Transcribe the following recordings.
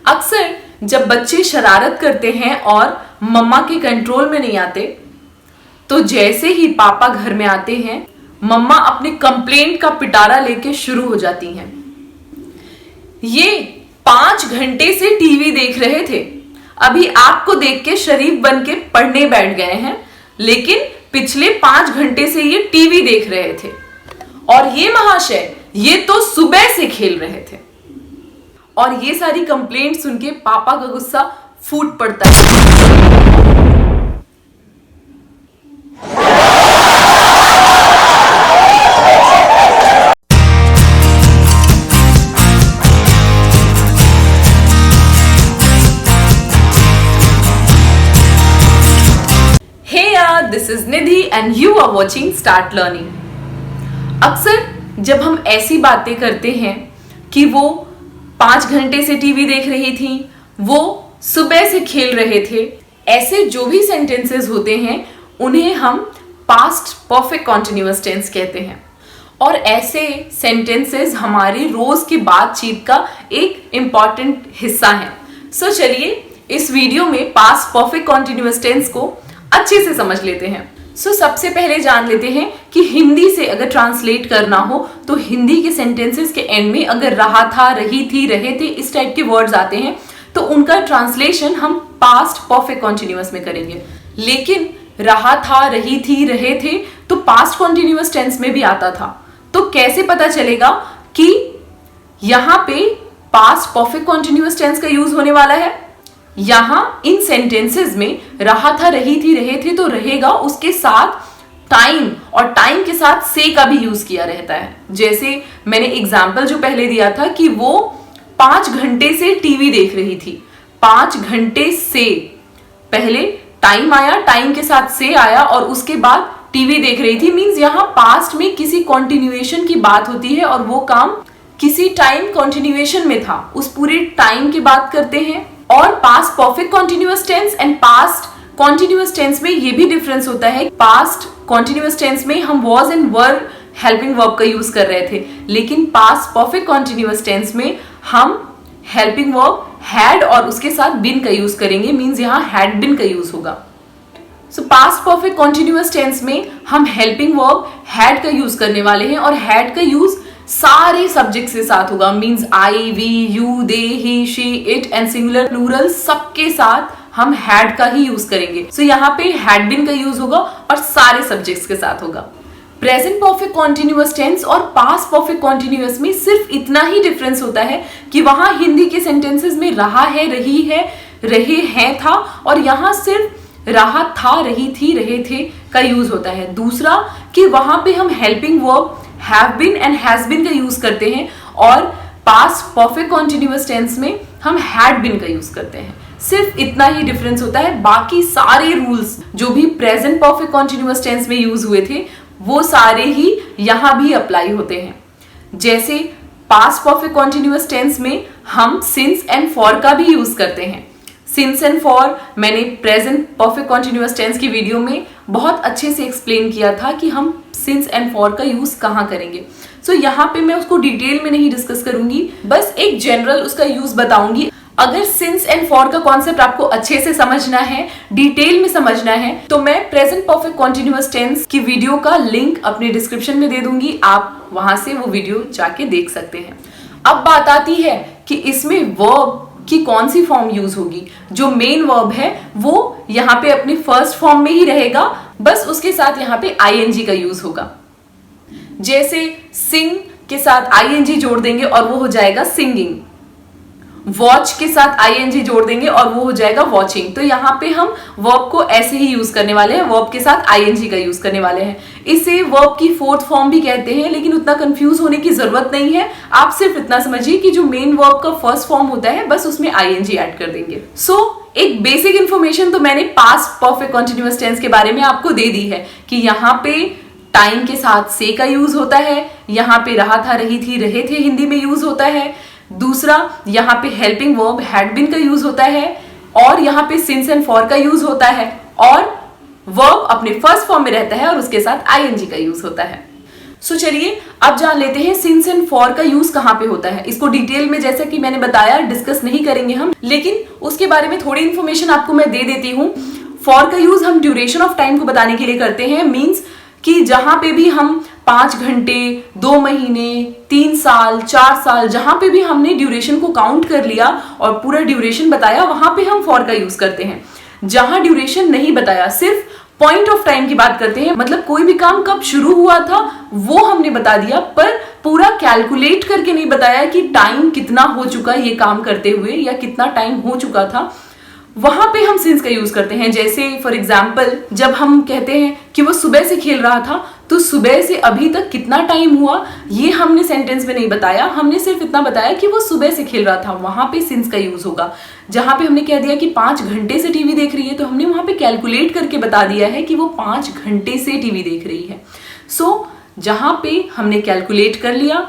अक्सर जब बच्चे शरारत करते हैं और मम्मा के कंट्रोल में नहीं आते, तो जैसे ही पापा घर में आते हैं, मम्मा अपनी कंप्लेंट का पिटारा लेके शुरू हो जाती हैं। ये 5 घंटे से टीवी देख रहे थे, अभी आपको देख के शरीफ बन के पढ़ने बैठ गए हैं, लेकिन पिछले 5 घंटे से ये टीवी देख रहे थे। और ये महाशय, ये तो सुबह से खेल रहे थे। और ये सारी कंप्लेंट सुन के पापा का गुस्सा फूट पड़ता है। Hey यार, this is Nidhi and you are watching Start Learning। अक्सर जब हम ऐसी बातें करते हैं कि वो 5 घंटे से टीवी देख रही थी, वो सुबह से खेल रहे थे, ऐसे जो भी सेंटेंसेस होते हैं उन्हें हम पास्ट परफेक्ट कॉन्टिन्यूअस टेंस कहते हैं। और ऐसे सेंटेंसेस हमारी रोज की बातचीत का एक इंपॉर्टेंट हिस्सा है। सो चलिए इस वीडियो में पास्ट परफेक्ट कॉन्टिन्यूअस टेंस को अच्छे से समझ लेते हैं। सबसे पहले जान लेते हैं कि हिंदी से अगर ट्रांसलेट करना हो तो हिंदी के सेंटेंसेस के एंड में अगर रहा था, रही थी, रहे थे, इस टाइप के वर्ड्स आते हैं तो उनका ट्रांसलेशन हम पास्ट परफेक्ट कॉन्टिन्यूअस में करेंगे। लेकिन रहा था, रही थी, रहे थे तो पास्ट कॉन्टिन्यूअस टेंस में भी आता था। तो कैसे पता चलेगा कि यहां पे पास्ट परफेक्ट कॉन्टिन्यूअस टेंस का यूज होने वाला है? यहां इन सेंटेंसेस में रहा था, रही थी, रहे थे तो रहेगा, उसके साथ टाइम और टाइम के साथ से का भी यूज किया रहता है। जैसे मैंने एग्जाम्पल जो पहले दिया था कि वो 5 घंटे से टीवी देख रही थी। 5 घंटे से पहले टाइम आया, टाइम के साथ से आया और उसके बाद टीवी देख रही थी। मींस यहां पास्ट में किसी कॉन्टिन्यूएशन की बात होती है और वो काम किसी टाइम कॉन्टिन्यूएशन में था, उस पूरे टाइम की बात करते हैं। और past perfect continuous tense and past continuous tense में ये भी डिफरेंस होता है। पास्ट कॉन्टिन्यूअस टेंस में हम was and were helping verb का यूज कर रहे थे, लेकिन पास्ट परफेक्ट कॉन्टिन्यूअस टेंस में हम हेल्पिंग वर्ब हैड और उसके साथ बिन का यूज करेंगे। मींस यहां हैड बिन का यूज होगा। So past perfect continuous tense में हम हेल्पिंग वर्ब हैड का यूज करने वाले हैं और हैड का यूज सारे सब्जेक्ट्स के साथ होगा। Means I, we, you, they, he, she, it and singular, plural सबके साथ हम हैड का ही यूज करेंगे। सो यहाँ पे हैड बिन का यूज होगा और सारे सब्जेक्ट्स के साथ होगा। प्रेजेंट परफेक्ट कॉन्टिन्यूअस टेंस और पास्ट परफेक्ट कॉन्टिन्यूअस में सिर्फ इतना ही डिफरेंस होता है कि वहां हिंदी के सेंटेंसेस में रहा है, रही है, रहे हैं था, और यहाँ सिर्फ रहा था, रही थी, रहे थे का यूज होता है। दूसरा कि वहां पे हम helping verb have been and has been का यूज करते हैं और पास्ट परफेक्ट कॉन्टिन्यूअस टेंस में हम हैड बीन का यूज करते हैं। सिर्फ इतना ही डिफरेंस होता है। बाकी सारे रूल्स जो भी प्रेजेंट परफेक्ट कॉन्टिन्यूअस टेंस में यूज हुए थे वो सारे ही यहां भी अप्लाई होते हैं। जैसे पास्ट परफेक्ट कॉन्टिन्यूअस टेंस में हम सिंस एंड फॉर का भी यूज करते हैं। सिंस एंड फॉर मैंने प्रेजेंट परफेक्ट कॉन्टिन्यूअस टेंस की वीडियो में बहुत अच्छे से एक्सप्लेन किया था कि हम सिंस एंड फॉर का यूज कहां करेंगे। सो यहाँ पे मैं उसको डिटेल में नहीं डिस्कस करूंगी, बस एक जनरल उसका यूज बताऊंगी। अगर सिंस एंड फॉर का कॉन्सेप्ट आपको अच्छे से समझना है, डिटेल में समझना है, तो मैं प्रेजेंट परफेक्ट कॉन्टिन्यूअस टेंस की वीडियो का लिंक अपने डिस्क्रिप्शन में दे दूंगी, आप वहां से वो वीडियो जाके देख सकते हैं। अब बात आती है कि इसमें वर्ब की कौन सी फॉर्म यूज होगी। जो मेन वर्ब है वो यहाँ पे अपनी फर्स्ट फॉर्म में ही रहेगा, बस उसके साथ यहाँ पे आईएनजी का यूज होगा। जैसे सिंग के साथ आईएनजी जोड़ देंगे और वो हो जाएगा सिंगिंग। वॉच के साथ आईएनजी जोड़ देंगे और वो हो जाएगा वॉचिंग। तो यहाँ पे हम वर्ब को ऐसे ही यूज करने वाले हैं, वर्ब के साथ आईएनजी का यूज करने वाले हैं। इसे वर्ब की फोर्थ फॉर्म भी कहते हैं, लेकिन उतना कंफ्यूज होने की जरूरत नहीं है। आप सिर्फ इतना समझिए कि जो मेन वर्ब का फर्स्ट फॉर्म होता है बस उसमें आईएनजी ऐड कर देंगे। एक बेसिक इंफॉर्मेशन तो मैंने पास्ट परफेक्ट कॉन्टिन्यूअस टेंस के बारे में आपको दे दी है कि यहाँ पे टाइम के साथ से का यूज होता है, यहाँ पे रहा था, रही थी, रहे थे हिंदी में यूज होता है। दूसरा यहाँ पे हेल्पिंग वर्ब हैड बीन का यूज होता है और यहाँ पे सिंस एंड फॉर का यूज होता है और वर्ब अपने फर्स्ट फॉर्म में रहता है और उसके साथ आईएनजी का यूज होता है। सो चलिए अब जान लेते हैं सिंस एंड फॉर का यूज कहाँ पे होता है। इसको डिटेल में जैसा कि मैंने बताया डिस्कस नहीं करेंगे हम, लेकिन उसके बारे में थोड़ी इंफॉर्मेशन आपको मैं दे देती हूँ। फॉर का यूज हम ड्यूरेशन ऑफ टाइम को बताने के लिए करते हैं। मीन्स कि जहां पे भी हम 5 घंटे, 2 महीने, 3 साल, 4 साल, जहां पे भी हमने ड्यूरेशन को काउंट कर लिया और पूरा ड्यूरेशन बताया, वहां पे हम फॉर का यूज करते हैं। जहां ड्यूरेशन नहीं बताया, सिर्फ पॉइंट ऑफ टाइम की बात करते हैं, मतलब कोई भी काम कब शुरू हुआ था वो हमने बता दिया, पर पूरा कैलकुलेट करके नहीं बताया कि टाइम कितना हो चुका ये काम करते हुए या कितना टाइम हो चुका था, वहां पे हम सिंस का यूज करते हैं। जैसे फॉर एग्जाम्पल जब हम कहते हैं कि वो सुबह से खेल रहा था, तो सुबह से अभी तक कितना टाइम हुआ ये हमने सेंटेंस में नहीं बताया, हमने सिर्फ इतना बताया कि वो सुबह से खेल रहा था, वहां पे सिंस का यूज होगा। जहां पे हमने कह दिया कि 5 घंटे से टीवी देख रही है, तो हमने वहां पे कैलकुलेट करके बता दिया है कि वो 5 घंटे से टीवी देख रही है। सो जहां पे हमने कैलकुलेट कर लिया,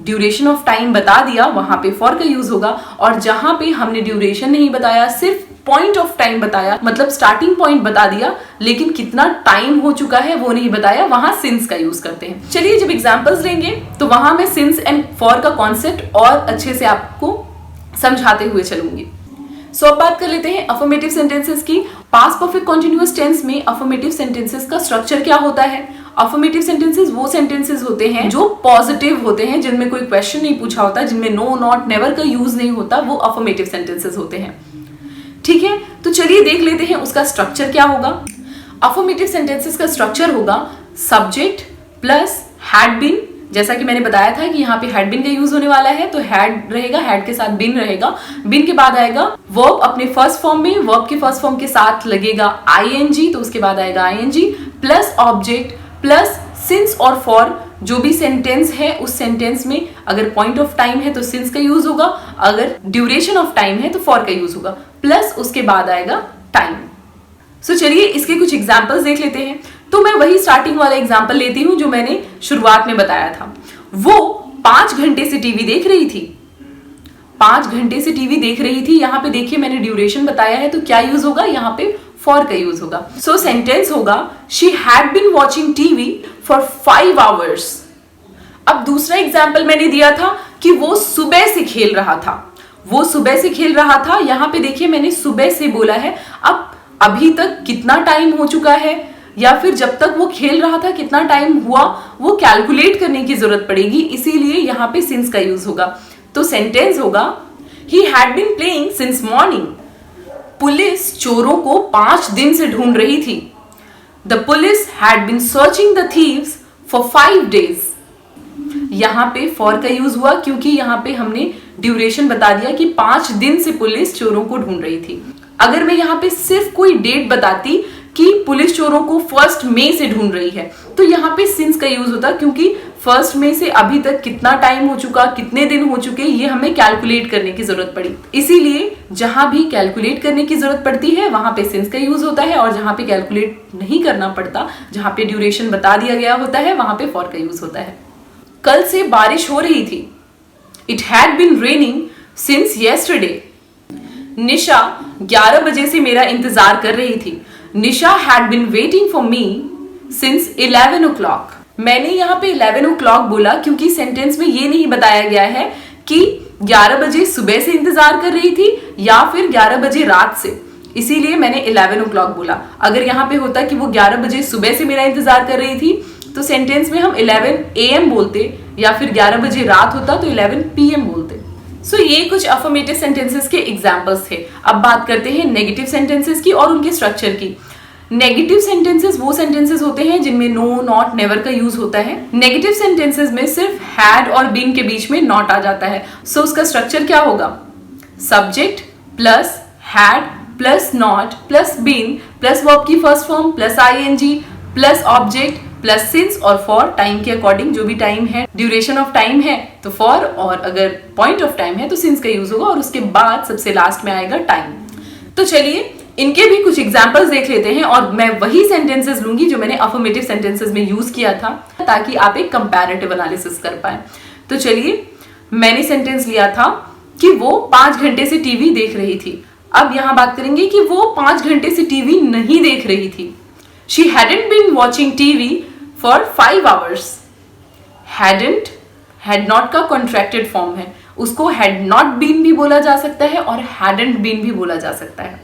ड्यूरेशन ऑफ टाइम बता दिया, वहां पे फॉर का यूज होगा। और जहां पे हमने ड्यूरेशन नहीं बताया, सिर्फ पॉइंट ऑफ टाइम बताया, मतलब स्टार्टिंग पॉइंट बता दिया, लेकिन कितना टाइम हो चुका है वो नहीं बताया, वहां सिंस का यूज करते हैं। चलिए जब एग्जांपल्स लेंगे तो वहां मैं सिंस एंड फॉर का कॉन्सेप्ट और अच्छे से आपको समझाते हुए चलूंगी। सो अब बात कर लेते हैं अफर्मेटिव सेंटेंसेस की। पास्ट परफेक्ट कॉन्टिन्यूअस टेंस में अफर्मेटिव सेंटेंसेस का स्ट्रक्चर क्या होता है? अफर्मेटिव सेंटेंसेस वो सेंटेंसेस होते हैं जो पॉजिटिव होते हैं, जिनमें कोई क्वेश्चन नहीं पूछा होता, जिनमें नो, नॉट, नेवर का यूज नहीं होता, वो अफर्मेटिव सेंटेंसेस होते हैं। ठीक है, तो चलिए देख लेते हैं उसका स्ट्रक्चर क्या होगा। अफर्मेटिव सेंटेंसेस का स्ट्रक्चर होगा सब्जेक्ट प्लस हैड बीन। जैसा कि मैंने बताया था कि यहाँ पे हैड बीन का यूज होने वाला है, तो हैड रहेगा, हैड के साथ बीन रहेगा, बीन के बाद आएगा वर्ब अपने फर्स्ट फॉर्म में, वर्ब के फर्स्ट फॉर्म के साथ लगेगा आईएनजी, तो उसके बाद आएगा ING plus object plus since और फॉर। जो भी सेंटेंस है उस सेंटेंस में अगर पॉइंट ऑफ टाइम है तो सिंस का यूज होगा, अगर ड्यूरेशन ऑफ टाइम है तो फॉर का यूज होगा, प्लस उसके बाद आएगा टाइम। सो चलिए इसके कुछ एग्जांपल्स देख लेते हैं। तो मैं वही स्टार्टिंग वाला एग्जांपल लेती हूं जो मैंने शुरुआत में बताया था। वो 5 घंटे से टीवी देख रही थी, 5 घंटे से टीवी देख रही थी। यहां पे देखिए मैंने ड्यूरेशन बताया है, तो क्या यूज होगा? यहाँ पे फॉर का यूज होगा। सो सेंटेंस होगा she had been watching TV for 5 hours. अब दूसरा एग्जाम्पल मैंने दिया था कि वो सुबह से खेल रहा था, वो सुबह से खेल रहा था। यहां पे देखिए मैंने सुबह से बोला है, अब अभी तक कितना टाइम हो चुका है या फिर जब तक वो खेल रहा था कितना टाइम हुआ, वो कैलकुलेट करने की जरूरत पड़ेगी, इसीलिए यहां पे सिंस का यूज होगा। तो सेंटेंस होगा he had been playing since morning. Police चोरों को 5 दिन से ढूंढ रही थी। The police had been searching the thieves for 5 days। यहां पे फॉर का यूज हुआ क्योंकि यहां पे हमने ड्यूरेशन बता दिया कि 5 दिन से पुलिस चोरों को ढूंढ रही थी। अगर मैं यहां पे सिर्फ कोई डेट बताती कि पुलिस चोरों को 1 मई से ढूंढ रही है, तो यहाँ पे सिंस का यूज होता, क्योंकि 1 मई से अभी तक कितना टाइम हो चुका, कितने दिन हो चुके, ये हमें कैलकुलेट करने की जरूरत पड़ी। इसीलिए जहां भी कैलकुलेट करने की जरूरत पड़ती है वहां पे सिंस का यूज होता है, और जहां पे कैलकुलेट नहीं करना पड़ता, जहां पे ड्यूरेशन बता दिया गया होता है, वहां पे फॉर का यूज होता है। कल से बारिश हो रही थी। It had been raining since yesterday. Nisha 11 बजे से मेरा इंतजार कर रही थी। Nisha had been waiting for me since 11 o'clock। मैंने यहाँ पे 11 o'clock बोला क्योंकि सेंटेंस में ये नहीं बताया गया है कि 11 बजे सुबह से इंतजार कर रही थी या फिर 11 बजे रात से, इसीलिए मैंने 11 o'clock बोला। अगर यहाँ पे होता कि वो 11 बजे सुबह से मेरा इंतजार कर रही थी, तो सेंटेंस में हम 11 AM बोलते, या फिर 11 बजे रात होता तो 11 PM बोलते। सो ये कुछ अफर्मेटिव सेंटेंसेस के एग्जांपल्स थे। अब बात करते हैं नेगेटिव सेंटेंसेस की और उनके स्ट्रक्चर की। नेगेटिव सेंटेंसेस वो सेंटेंसेस होते हैं जिनमें नो, नॉट, नेवर का यूज होता है। नेगेटिव सेंटेंसेस में सिर्फ हैड और बीन के बीच में नॉट आ जाता है। सो उसका स्ट्रक्चर क्या होगा? Subject plus had plus not plus been plus verb की first form plus ING plus object plus since और फॉर। टाइम के अकॉर्डिंग जो भी टाइम है, ड्यूरेशन ऑफ टाइम है तो फॉर, और अगर पॉइंट ऑफ टाइम है तो सिंस का यूज होगा, और उसके बाद सबसे लास्ट में आएगा टाइम। तो चलिए इनके भी कुछ एग्जांपल्स देख लेते हैं, और मैं वही सेंटेंसेस लूंगी जो मैंने अफर्मेटिव सेंटेंसेस में यूज किया था, ताकि आप एक कंपैरेटिव एनालिसिस कर पाए। तो चलिए मैंने सेंटेंस लिया था कि वो 5 घंटे से टीवी देख रही थी। अब यहां बात करेंगे कि वो 5 घंटे से टीवी नहीं देख रही थी। She hadn't been watching TV for 5 hours। Hadn't, had not का कॉन्ट्रैक्टेड फॉर्म है, उसको हैड नॉट बीन भी बोला जा सकता है और हैडंट बीन भी बोला जा सकता है।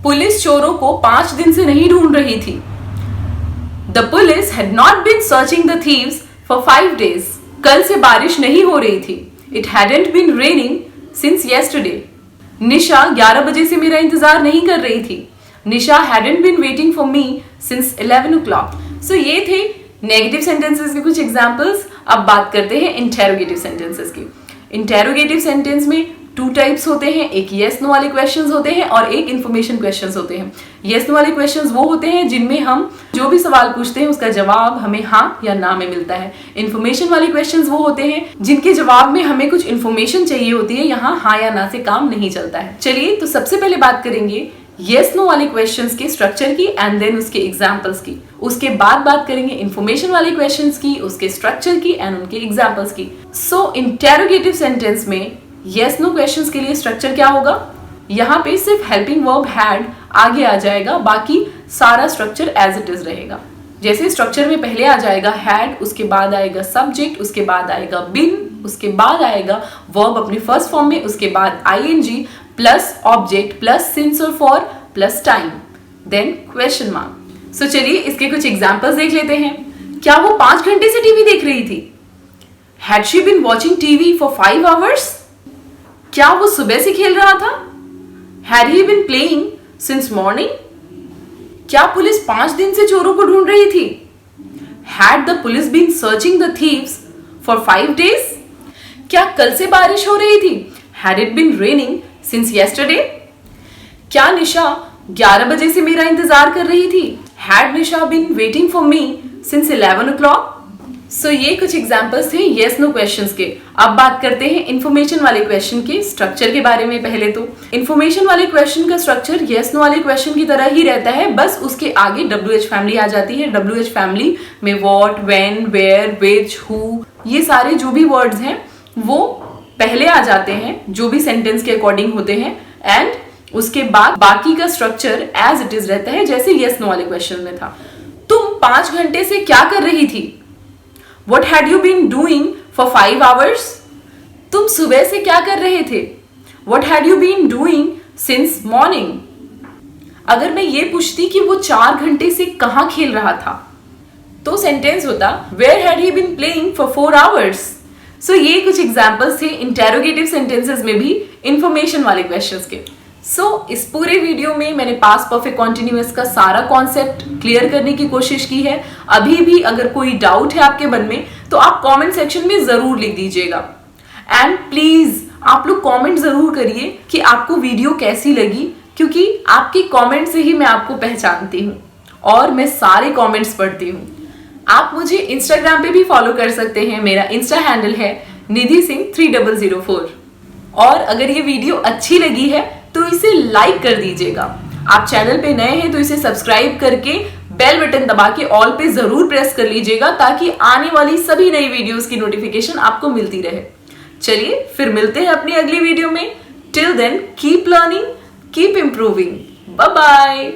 पुलिस चोरों को 5 दिन से नहीं ढूंढ रही थी। The police had not been searching the thieves for 5 days। कल से बारिश नहीं हो रही थी। It hadn't been raining since yesterday. Nisha 11 बजे से मेरा इंतजार नहीं कर रही थी। Nisha hadn't been waiting for me since 11 o'clock। So ये थे नेगेटिव सेंटेंसेस के कुछ एग्जाम्पल्स। अब बात करते हैं इंटेरोगेटिव सेंटेंसेस की। इंटेरोगेटिव सेंटेंस में 2 टाइप्स होते हैं, एक येस नो वाले क्वेश्चंस होते हैं और एक इंफॉर्मेशन क्वेश्चंस होते हैं। येस नो वाले क्वेश्चंस वो होते हैं जिनमें हम जो भी सवाल पूछते हैं उसका जवाब हमें हाँ या ना में मिलता है। इंफॉर्मेशन वाले क्वेश्चंस वो होते हैं जिनके जवाब में हमें कुछ इंफॉर्मेशन चाहिए होती है, यहाँ हाँ या ना से काम नहीं चलता है। चलिए तो सबसे पहले बात करेंगे येस नो वाले क्वेश्चंस के स्ट्रक्चर की एंड देन उसके एग्जांपल्स की। उसके बाद बात करेंगे इंफॉर्मेशन वाले क्वेश्चंस की, उसके स्ट्रक्चर की एंड उनके एग्जांपल्स की। सो इंटेरोगेटिव सेंटेंस में येस नो क्वेश्चंस के लिए स्ट्रक्चर क्या होगा? यहाँ पे सिर्फ हेल्पिंग वर्ब हैड आगे आ जाएगा, बाकी सारा स्ट्रक्चर एज इट इज रहेगा। जैसे स्ट्रक्चर में पहले आ जाएगा हैड, उसके बाद आएगा सब्जेक्ट, उसके बाद आएगा बीन, उसके बाद आएगा वर्ब अपने फर्स्ट फॉर्म में, उसके बाद ING plus object plus since और for plus time, then question mark. So चलिए इसके कुछ एग्जांपल्स देख लेते हैं। क्या वो 5 घंटे से टीवी देख रही थी? Had she been watching TV for 5 hours? क्या वो सुबह से खेल रहा था? Had he been playing since morning? क्या पुलिस 5 दिन से चोरों को ढूंढ रही थी? Had the police been searching the thieves for 5 days? क्या कल से बारिश हो रही थी? Had it been raining since yesterday? क्या निशा 11 बजे से मेरा इंतजार कर रही थी? Had Nisha been waiting for me since 11 o'clock? So ये कुछ एग्जांपल्स थे येस नो क्वेश्चंस के। अब बात करते हैं इंफॉर्मेशन वाले क्वेश्चन के स्ट्रक्चर के बारे में। पहले तो इंफॉर्मेशन वाले क्वेश्चन का स्ट्रक्चर येस नो वाले क्वेश्चन की तरह ही रहता है, बस उसके आगे WH फैमिली आ जाती है। WH फैमिली में what, when, where, which, who, ये सारे जो भी वर्ड्स हैं वो पहले आ जाते हैं जो भी सेंटेंस के अकॉर्डिंग होते हैं, एंड उसके बाद बाकी का स्ट्रक्चर एज इट इज रहता है जैसे येस नो वाले क्वेश्चन में था। तुम 5 घंटे से क्या कर रही थी? What had you been doing for 5 hours? तुम सुबह से क्या कर रहे थे? What had you been doing since morning? अगर मैं ये पूछती कि वो 4 घंटे से कहाँ खेल रहा था, तो सेंटेंस होता Where had he been playing for 4 hours? सो ये कुछ एग्जाम्पल्स थे इंटेरोगेटिव सेंटेंसेस में भी इंफॉर्मेशन वाले क्वेश्चंस के। सो इस पूरे वीडियो में मैंने पास्ट परफेक्ट कॉन्टिन्यूअस का सारा कॉन्सेप्ट क्लियर करने की कोशिश की है। अभी भी अगर कोई डाउट है आपके मन में तो आप कमेंट सेक्शन में जरूर लिख दीजिएगा, एंड प्लीज आप लोग कमेंट जरूर करिए कि आपको वीडियो कैसी लगी, क्योंकि आपके कमेंट से ही मैं आपको पहचानती हूँ और मैं सारे कमेंट्स पढ़ती हूँ। आप मुझे इंस्टाग्राम पे भी फॉलो कर सकते हैं। मेरा इंस्टा हैंडल है निधि सिंह 3004। और अगर ये वीडियो अच्छी लगी है तो इसे लाइक कर दीजिएगा। आप चैनल पे नए हैं तो इसे सब्सक्राइब करके बेल बटन दबा के ऑल पे जरूर प्रेस कर लीजिएगा, ताकि आने वाली सभी नई वीडियोस की नोटिफिकेशन आपको मिलती रहे। चलिए फिर मिलते हैं अपनी अगली वीडियो में। Till then keep learning, keep improving. Bye bye.